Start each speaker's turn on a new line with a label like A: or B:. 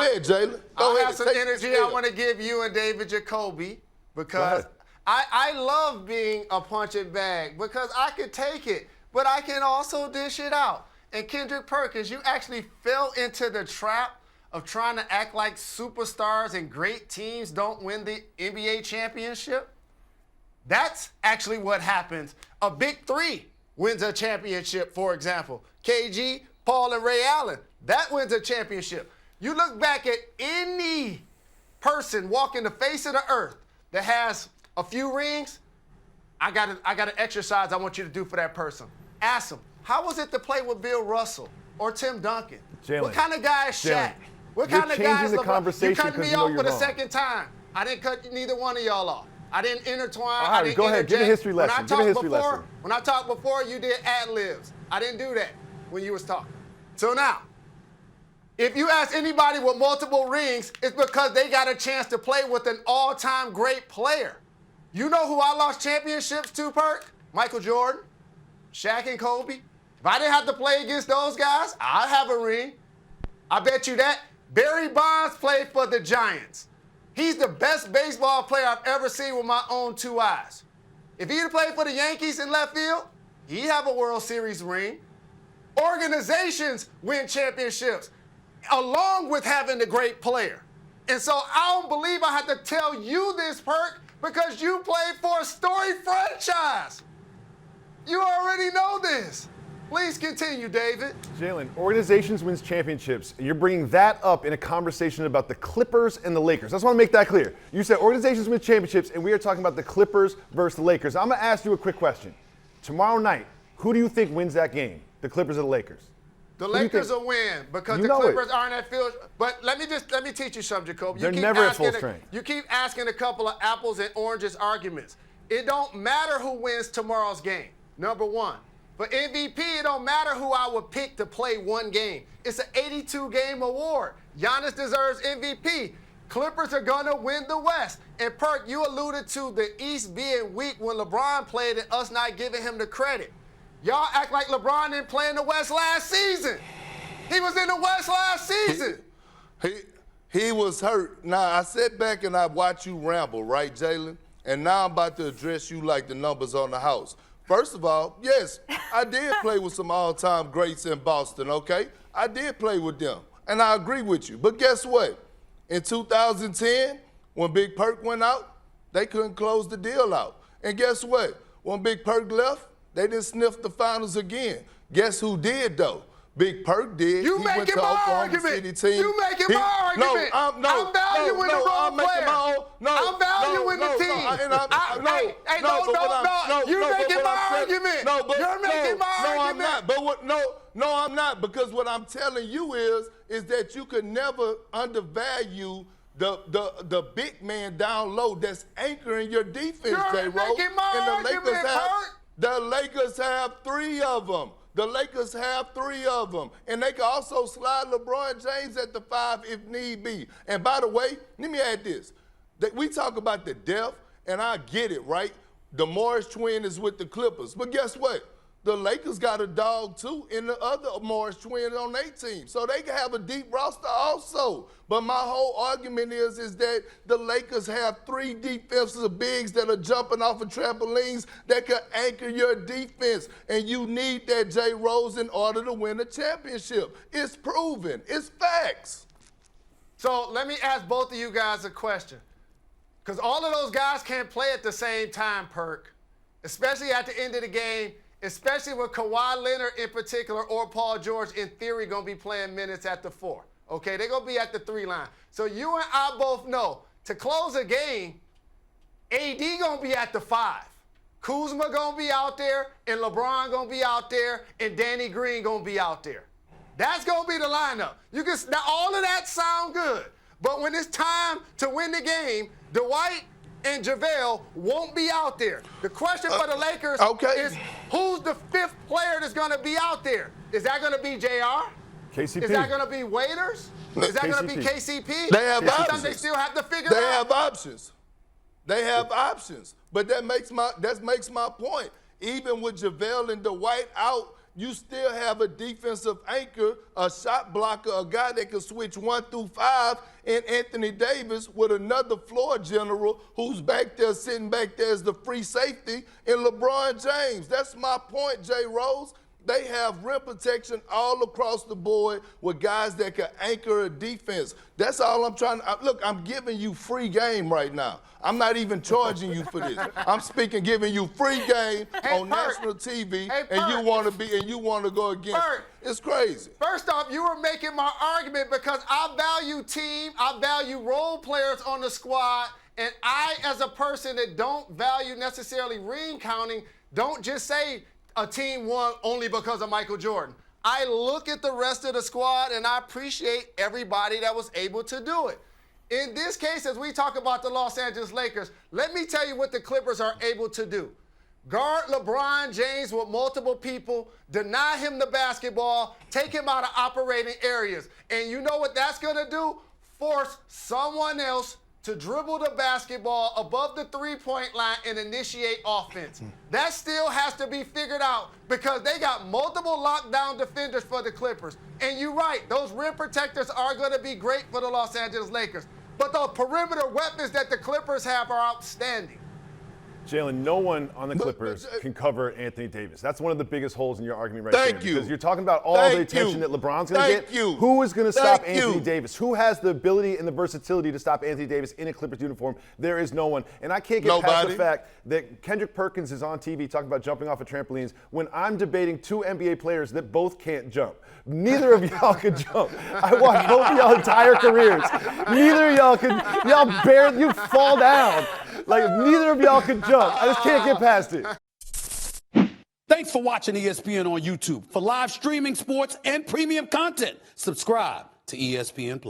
A: ahead, Jalen.
B: I have some energy I want to give you and David Jacoby because I love being a punching bag because I can take it, but I can also dish it out. And Kendrick Perkins, you actually fell into the trap of trying to act like superstars and great teams don't win the NBA championship. That's actually what happens. A big three wins a championship, for example. KG, Paul, and Ray Allen. That wins a championship. You look back at any person walking the face of the earth that has a few rings, I got an exercise I want you to do for that person. Ask them, how was it to play with Bill Russell or Tim Duncan?
C: Jalen,
B: what kind of guy is Shaq? What kind of guy is LeBron? You cut me off for the second time. I didn't cut neither one of y'all off. I didn't intertwine.
C: All right, go ahead. Give a history lesson.
B: When I talked before, you did ad-libs. I didn't do that when you was talking. So now, if you ask anybody with multiple rings, it's because they got a chance to play with an all-time great player. You know who I lost championships to, Perk? Michael Jordan, Shaq and Kobe. If I didn't have to play against those guys, I'd have a ring. I bet you that. Barry Bonds played for the Giants. He's the best baseball player I've ever seen with my own two eyes. If he'd played for the Yankees in left field, he'd have a World Series ring. Organizations win championships along with having a great player. And so I don't believe I have to tell you this, Perk, because you played for a storied franchise. You already know this. Please continue, David.
C: Jalen, organizations wins championships. You're bringing that up in a conversation about the Clippers and the Lakers. I just want to make that clear. You said organizations win championships, and we are talking about the Clippers versus the Lakers. I'm going to ask you a quick question. Tomorrow night, who do you think wins that game, the Clippers or the Lakers?
B: The Lakers will win because the Clippers aren't at field. But let me teach you something, Jacoby.
C: They're never at full strength.
B: You keep asking a couple of apples and oranges arguments. It don't matter who wins tomorrow's game, number one. For MVP, it don't matter who I would pick to play one game. It's an 82-game award. Giannis deserves MVP. Clippers are going to win the West. And, Perk, you alluded to the East being weak when LeBron played and us not giving him the credit. Y'all act like LeBron didn't play in the West last season. He was in the West last season.
A: He was hurt. Now, I sat back and I watched you ramble, right, Jalen? And now I'm about to address you like the numbers on the house. First of all, yes, I did play with some all-time greats in Boston, okay? I did play with them, and I agree with you. But guess what? In 2010, when Big Perk went out, they couldn't close the deal out. And guess what? When Big Perk left, they didn't sniff the finals again. Guess who did, though? Big Perk did.
B: You making my argument. You making my argument. I'm valuing the role player. I'm valuing the team. No. You're making my argument. You're making my argument.
A: No, I'm not. Because what I'm telling you is that you could never undervalue the big man down low that's anchoring your defense, J. Rose.
B: You're making my argument, Perk.
A: The Lakers have three of them. The Lakers have three of them. And they can also slide LeBron James at the 5 if need be. And by the way, let me add this. We talk about the depth, and I get it, right? The Morris twin is with the Clippers. But guess what? The Lakers got a dog, too, in the other Morris twin on their team. So they can have a deep roster also. But my whole argument is that the Lakers have three defensive bigs that are jumping off of trampolines that can anchor your defense. And you need that, J. Rose, in order to win a championship. It's proven. It's facts.
B: So let me ask both of you guys a question. Because all of those guys can't play at the same time, Perk, especially at the end of the game. Especially with Kawhi Leonard in particular or Paul George, in theory, going to be playing minutes at the 4. Okay, they're going to be at the 3 line. So you and I both know, to close a game, AD going to be at the 5. Kuzma going to be out there, and LeBron going to be out there, and Danny Green going to be out there. That's going to be the lineup. Now, all of that sound good. But when it's time to win the game, Dwight and JaVale won't be out there. The question for the Lakers is who's the 5th player that's going to be out there? Is that going to be JR?
C: KCP.
B: Is that going to be Waiters? Is that going to be KCP?
A: They have options.
B: They still have to figure out.
A: They have options. They have options. But that makes my point. Even with JaVale and Dwight out you still have a defensive anchor, a shot blocker, a guy that can switch 1 through 5, and Anthony Davis with another floor general who's back there, sitting back there as the free safety, and LeBron James. That's my point, J. Rose. They have rim protection all across the board with guys that can anchor a defense. That's all I'm trying to. Look, I'm giving you free game right now. I'm not even charging you for this. I'm giving you free game on national TV, and you want to go against it. It's crazy.
B: First off, you were making my argument because I value team, I value role players on the squad, and I, as a person that don't value necessarily ring counting, don't just say a team won only because of Michael Jordan. I look at the rest of the squad and I appreciate everybody that was able to do it. In this case, as we talk about the Los Angeles Lakers, let me tell you what the Clippers are able to do. Guard LeBron James with multiple people, deny him the basketball, take him out of operating areas. And you know what that's going to do? Force someone else to dribble the basketball above the three-point line and initiate offense. That still has to be figured out because they got multiple lockdown defenders for the Clippers. And you're right, those rim protectors are going to be great for the Los Angeles Lakers. But the perimeter weapons that the Clippers have are outstanding.
C: Jalen, no one on the Clippers can cover Anthony Davis. That's one of the biggest holes in your argument right there.
A: Thank you.
C: Because you're talking about all the attention that LeBron's going to get. Who is going to stop Anthony Davis? Who has the ability and the versatility to stop Anthony Davis in a Clippers uniform? There is no one. And I can't get past the fact that Kendrick Perkins is on TV talking about jumping off of trampolines when I'm debating 2 NBA players that both can't jump. Neither of y'all can jump. I watched both of y'all entire careers. Neither of y'all can. You fall down. Like, neither of y'all can jump. I just can't get past it.
D: Thanks for watching ESPN on YouTube. For live streaming, sports, and premium content, subscribe to ESPN+.